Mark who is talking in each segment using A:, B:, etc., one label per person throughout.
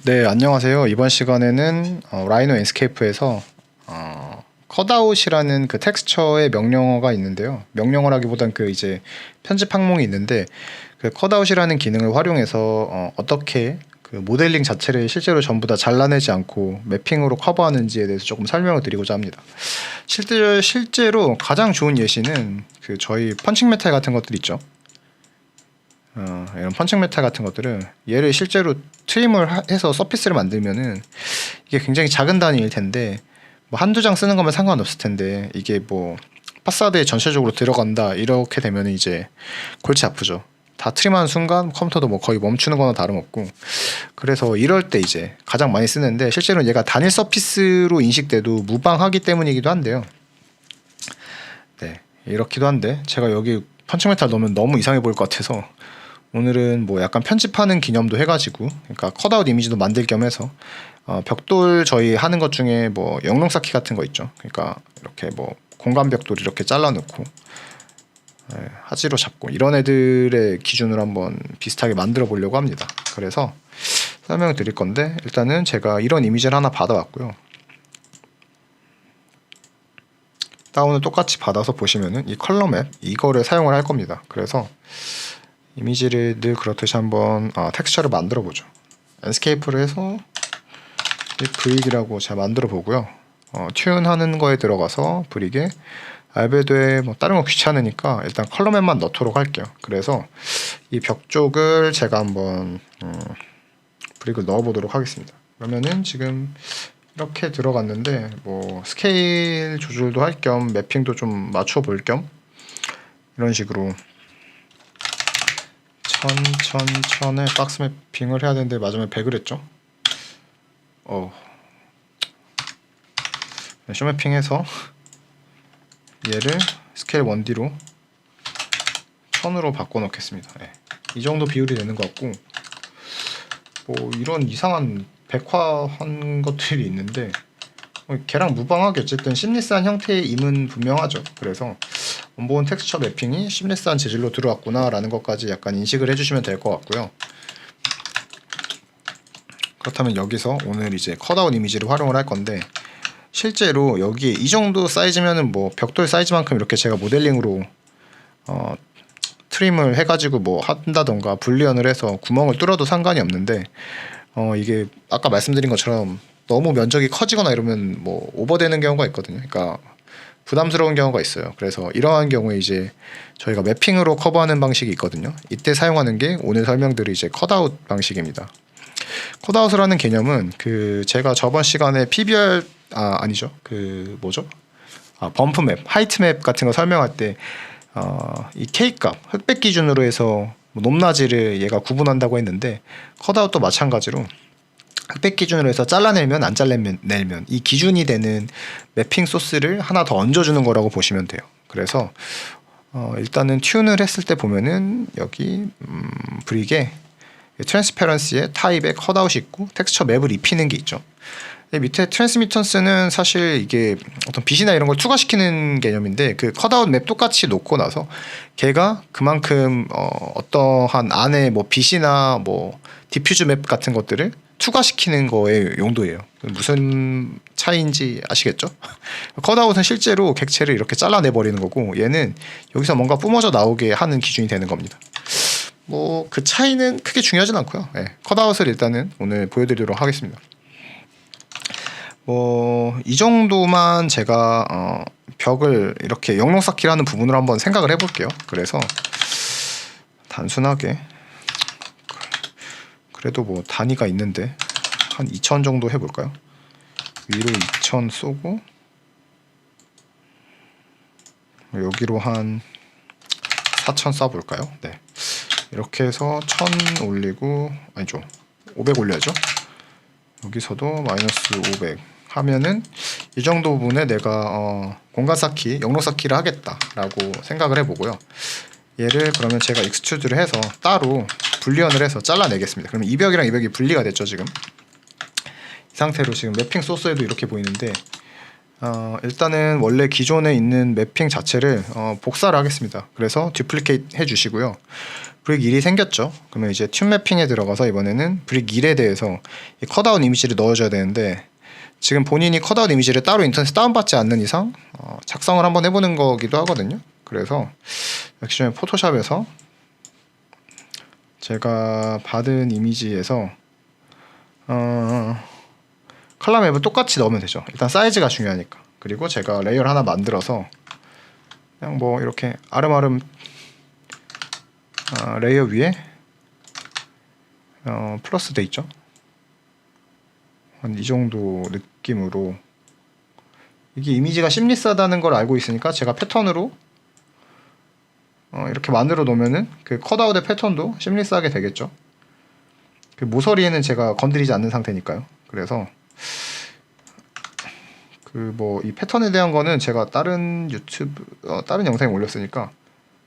A: 네, 안녕하세요. 이번 시간에는 라이노 앤스케이프에서 컷아웃이라는 그 텍스처의 명령어가 있는데요. 명령어라기보단 그 이제 편집 항목이 있는데, 그 컷아웃이라는 기능을 활용해서 어떻게 그 모델링 자체를 실제로 전부 다 잘라내지 않고 매핑으로 커버하는지에 대해서 조금 설명을 드리고자 합니다. 실제로 가장 좋은 예시는 그 저희 펀칭 메탈 같은 것들 있죠. 이런 펀칭 메탈 같은 것들은 얘를 실제로 트림을 해서 서피스를 만들면은 이게 굉장히 작은 단위일 텐데, 뭐 한두 장 쓰는 거면 상관없을 텐데, 이게 뭐 파사드에 전체적으로 들어간다 이렇게 되면 이제 골치 아프죠. 다 트림하는 순간 컴퓨터도 뭐 거의 멈추는 거나 다름없고, 그래서 이럴 때 이제 가장 많이 쓰는데, 실제로는 얘가 단일 서피스로 인식돼도 무방하기 때문이기도 한데요. 네, 이렇기도 한데 제가 여기 펀칭 메탈 넣으면 너무 이상해 보일 것 같아서 오늘은 뭐 약간 편집하는 기념도 해가지고, 그러니까 컷아웃 이미지도 만들 겸 해서 벽돌 저희 하는 것 중에 뭐 영롱 쌓기 같은 거 있죠. 그러니까 이렇게 뭐 공간 벽돌 이렇게 잘라놓고 하지로 잡고 이런 애들의 기준으로 한번 비슷하게 만들어 보려고 합니다. 그래서 설명을 드릴 건데, 일단은 제가 이런 이미지를 하나 받아왔고요. 다운을 똑같이 받아서 보시면은 이 컬러 맵 이거를 사용을 할 겁니다. 그래서 이미지를 늘 그렇듯이 한번 텍스처를 만들어 보죠. 랜스케이프를 해서 브릭이라고 제가 만들어 보고요. 튠 하는 거에 들어가서 브릭에 알베도에 뭐 다른 거 귀찮으니까 일단 컬러 맵만 넣도록 할게요. 그래서 이 벽 쪽을 제가 한번 브릭을 넣어 보도록 하겠습니다. 그러면은 지금 이렇게 들어갔는데, 뭐 스케일 조절도 할 겸 매핑도 좀 맞춰 볼 겸 이런 식으로 천에 박스 매핑을 해야 되는데 마지막에 100을 했죠. 쇼 매핑해서 얘를 스케일 1D로 1000으로 바꿔 놓겠습니다. 네. 이 정도 비율이 되는 것 같고, 뭐 이런 이상한 백화한 것들이 있는데 걔랑 무방하게 어쨌든 심리스한 형태의 임은 분명하죠. 그래서 원본 텍스처 매핑이 심리스한 재질로 들어왔구나 라는 것까지 약간 인식을 해주시면 될 것 같고요. 그렇다면 여기서 오늘 이제 컷아웃 이미지를 활용을 할 건데, 실제로 여기에 이 정도 사이즈면은 뭐 벽돌 사이즈만큼 이렇게 제가 모델링으로 트림을 해가지고 뭐 한다던가 불리언을 해서 구멍을 뚫어도 상관이 없는데, 이게 아까 말씀드린 것처럼 너무 면적이 커지거나 이러면 뭐 오버되는 경우가 있거든요. 그러니까 부담스러운 경우가 있어요. 그래서 이러한 경우에 이제 저희가 매핑으로 커버하는 방식이 있거든요. 이때 사용하는 게 오늘 설명드릴 이제 컷아웃 방식입니다. 컷아웃을 하는 개념은 그 제가 저번 시간에 PBR 아니죠. 그 뭐죠? 범프 맵, 하이트 맵 같은 거 설명할 때 이 K 값, 흑백 기준으로 해서 뭐 높낮이를 얘가 구분한다고 했는데, 컷아웃도 마찬가지로 흑백 기준으로 해서 잘라내면 안 잘라내면 이 기준이 되는 매핑 소스를 하나 더 얹어주는 거라고 보시면 돼요. 그래서 일단은 튠을 했을 때 보면은 여기 브릭에 트랜스페런시에 타입에 컷아웃이 있고 텍스처 맵을 입히는 게 있죠. 밑에 트랜스미턴스는 사실 이게 어떤 빛이나 이런 걸 투과시키는 개념인데, 그 컷아웃 맵 똑같이 놓고 나서 걔가 그만큼 어떠한 안에 뭐 빛이나 뭐 디퓨즈 맵 같은 것들을 투과시키는 거의 용도예요. 무슨 차이인지 아시겠죠? 컷아웃은 실제로 객체를 이렇게 잘라내 버리는 거고, 얘는 여기서 뭔가 뿜어져 나오게 하는 기준이 되는 겁니다. 뭐 그 차이는 크게 중요하진 않고요. 네, 컷아웃을 일단은 오늘 보여드리도록 하겠습니다. 이 정도만 제가 벽을 이렇게 영롱 쌓기를 하는 부분으로 한번 생각을 해볼게요. 그래서 단순하게, 그래도 뭐 단위가 있는데 한 2000 정도 해볼까요? 위로 2000 쏘고 여기로 한 4000 쏴볼까요? 네, 이렇게 해서 1000 올리고, 아니죠, 500 올려야죠. 여기서도 마이너스 500 하면은 이 정도 부분에 내가 공간 쌓기, 영롱 쌓기를 하겠다라고 생각을 해보고요. 얘를 그러면 제가 익스트루드를 해서 따로 불리언을 해서 잘라내겠습니다. 그러면 이 벽이랑 이 벽이 분리가 됐죠. 지금 이 상태로 지금 매핑 소스에도 이렇게 보이는데, 일단은 원래 기존에 있는 매핑 자체를 복사를 하겠습니다. 그래서 듀플리케이트 해주시고요. 브릭 1이 생겼죠. 그러면 이제 튠 매핑에 들어가서 이번에는 브릭 1에 대해서 이 컷아웃 이미지를 넣어줘야 되는데, 지금 본인이 컷아웃 이미지를 따로 인터넷에 다운받지 않는 이상 작성을 한번 해보는 거기도 하거든요. 그래서 역시 좀 포토샵에서 제가 받은 이미지에서 컬러 맵을 똑같이 넣으면 되죠. 일단 사이즈가 중요하니까. 그리고 제가 레이어를 하나 만들어서 그냥 뭐 이렇게 아름아름 레이어 위에 플러스 돼 있죠. 한 이 정도 느낌으로, 이게 이미지가 심리스하다는 걸 알고 있으니까 제가 패턴으로 이렇게 만들어 놓으면은 그 컷아웃의 패턴도 심리스하게 되겠죠. 그 모서리에는 제가 건드리지 않는 상태니까요. 그래서 그 뭐 이 패턴에 대한 거는 제가 다른 유튜브 다른 영상에 올렸으니까,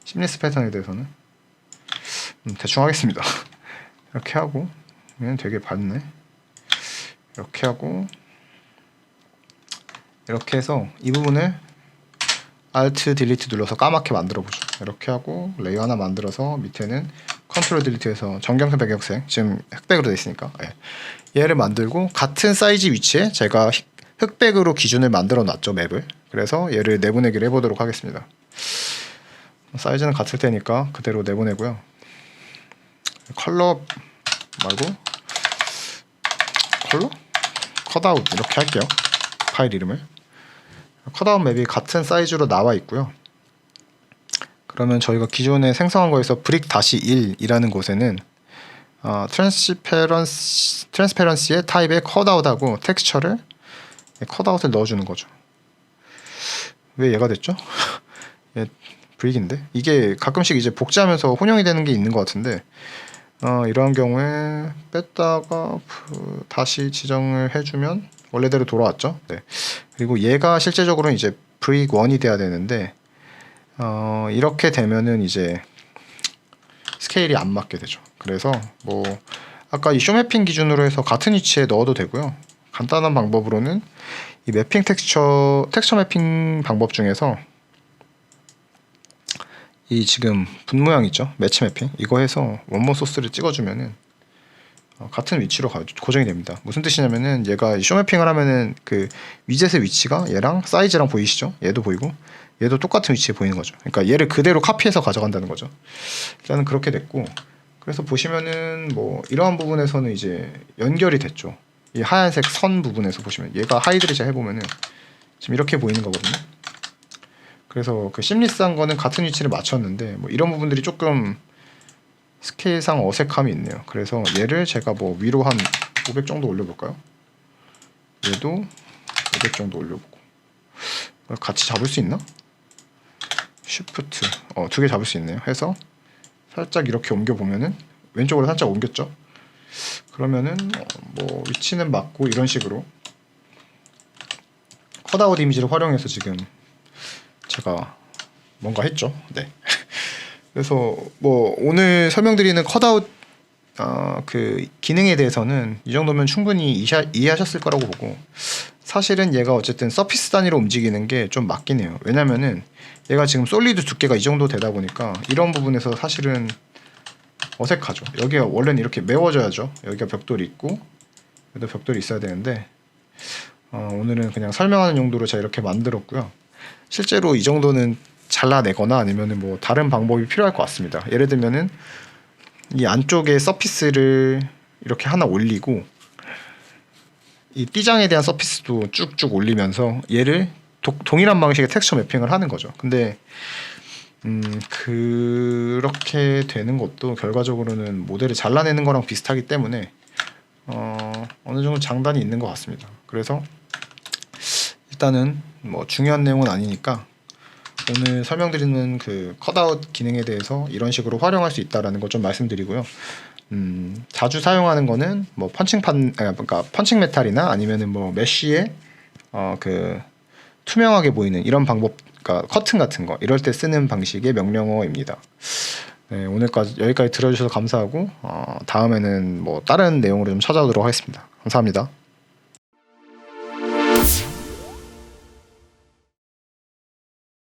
A: 심리스 패턴에 대해서는 대충 하겠습니다. 이렇게 하고, 얘는 되게 밝네. 이렇게 하고, 이렇게 해서 이 부분을 Alt Delete 눌러서 까맣게 만들어 보죠. 이렇게 하고 레이어 하나 만들어서 밑에는 Ctrl Delete해서 정경색 배경색, 지금 흑백으로 되어 있으니까 얘를 만들고, 같은 사이즈 위치에 제가 흑백으로 기준을 만들어 놨죠, 맵을. 그래서 얘를 내보내기를 해보도록 하겠습니다. 사이즈는 같을 테니까 그대로 내보내고요. 컬러 말고 컬러? 컷아웃 이렇게 할게요. 파일 이름을. 컷아웃 맵이 같은 사이즈로 나와 있고요. 그러면 저희가 기존에 생성한 거에서 브릭-1이라는 곳에는 트랜스페런시의 타입에 컷아웃하고 텍스처를 컷아웃을 넣어주는 거죠. 왜 얘가 됐죠? 얘 브릭인데? 이게 가끔씩 이제 복제하면서 혼용이 되는 게 있는 것 같은데, 이러한 경우에 뺐다가 다시 지정을 해주면 원래대로 돌아왔죠. 네. 그리고 얘가 실제적으로는 이제 브릭 1이 돼야 되는데, 이렇게 되면은 이제 스케일이 안 맞게 되죠. 그래서 뭐 아까 이 쇼매핑 기준으로 해서 같은 위치에 넣어도 되고요. 간단한 방법으로는 이 매핑 텍스처 매핑 방법 중에서 이 지금 분 모양 있죠? 매치 매핑, 이거 해서 원본 소스를 찍어주면은 같은 위치로 고정이 됩니다. 무슨 뜻이냐면은, 얘가 쇼 매핑을 하면은 그 위젯의 위치가 얘랑 사이즈랑 보이시죠? 얘도 보이고 얘도 똑같은 위치에 보이는 거죠. 그러니까 얘를 그대로 카피해서 가져간다는 거죠. 일단은 그렇게 됐고, 그래서 보시면은 뭐 이러한 부분에서는 이제 연결이 됐죠. 이 하얀색 선 부분에서 보시면 얘가 하이드레이저 해보면은 지금 이렇게 보이는 거거든요. 그래서 그 심리스한 거는 같은 위치를 맞췄는데, 뭐 이런 부분들이 조금 스케일상 어색함이 있네요. 그래서 얘를 제가 뭐 위로 한 500 정도 올려볼까요? 얘도 500 정도 올려보고, 같이 잡을 수 있나? 쉬프트 두 개 잡을 수 있네요. 해서 살짝 이렇게 옮겨보면은 왼쪽으로 살짝 옮겼죠. 그러면은 뭐 위치는 맞고, 이런 식으로 컷아웃 이미지를 활용해서 지금 제가 뭔가 했죠. 네. 그래서 뭐 오늘 설명드리는 컷아웃 그 기능에 대해서는 이 정도면 충분히 이해하셨을 거라고 보고, 사실은 얘가 어쨌든 서피스 단위로 움직이는 게 좀 맞긴 해요. 왜냐면은 얘가 지금 솔리드 두께가 이 정도 되다 보니까 이런 부분에서 사실은 어색하죠. 여기가 원래는 이렇게 메워져야죠. 여기가 벽돌이 있고 여기도 벽돌이 있어야 되는데, 오늘은 그냥 설명하는 용도로 제가 이렇게 만들었고요. 실제로 이 정도는 잘라내거나 아니면은 뭐 다른 방법이 필요할 것 같습니다. 예를 들면은 이 안쪽에 서피스를 이렇게 하나 올리고, 이 띠장에 대한 서피스도 쭉쭉 올리면서 얘를 동일한 방식의 텍스처 매핑을 하는 거죠. 근데 그렇게 되는 것도 결과적으로는 모델을 잘라내는 거랑 비슷하기 때문에 어느 정도 장단이 있는 것 같습니다. 그래서 일단은 뭐 중요한 내용은 아니니까 오늘 설명드리는 그 컷아웃 기능에 대해서 이런 식으로 활용할 수 있다라는 걸 좀 말씀드리고요. 자주 사용하는 거는 뭐 그러니까 펀칭 메탈이나 아니면은 뭐 메쉬에 그 투명하게 보이는 이런 방법, 그러니까 커튼 같은 거 이럴 때 쓰는 방식의 명령어입니다. 네, 오늘까지 여기까지 들어주셔서 감사하고, 다음에는 뭐 다른 내용으로 좀 찾아오도록 하겠습니다. 감사합니다.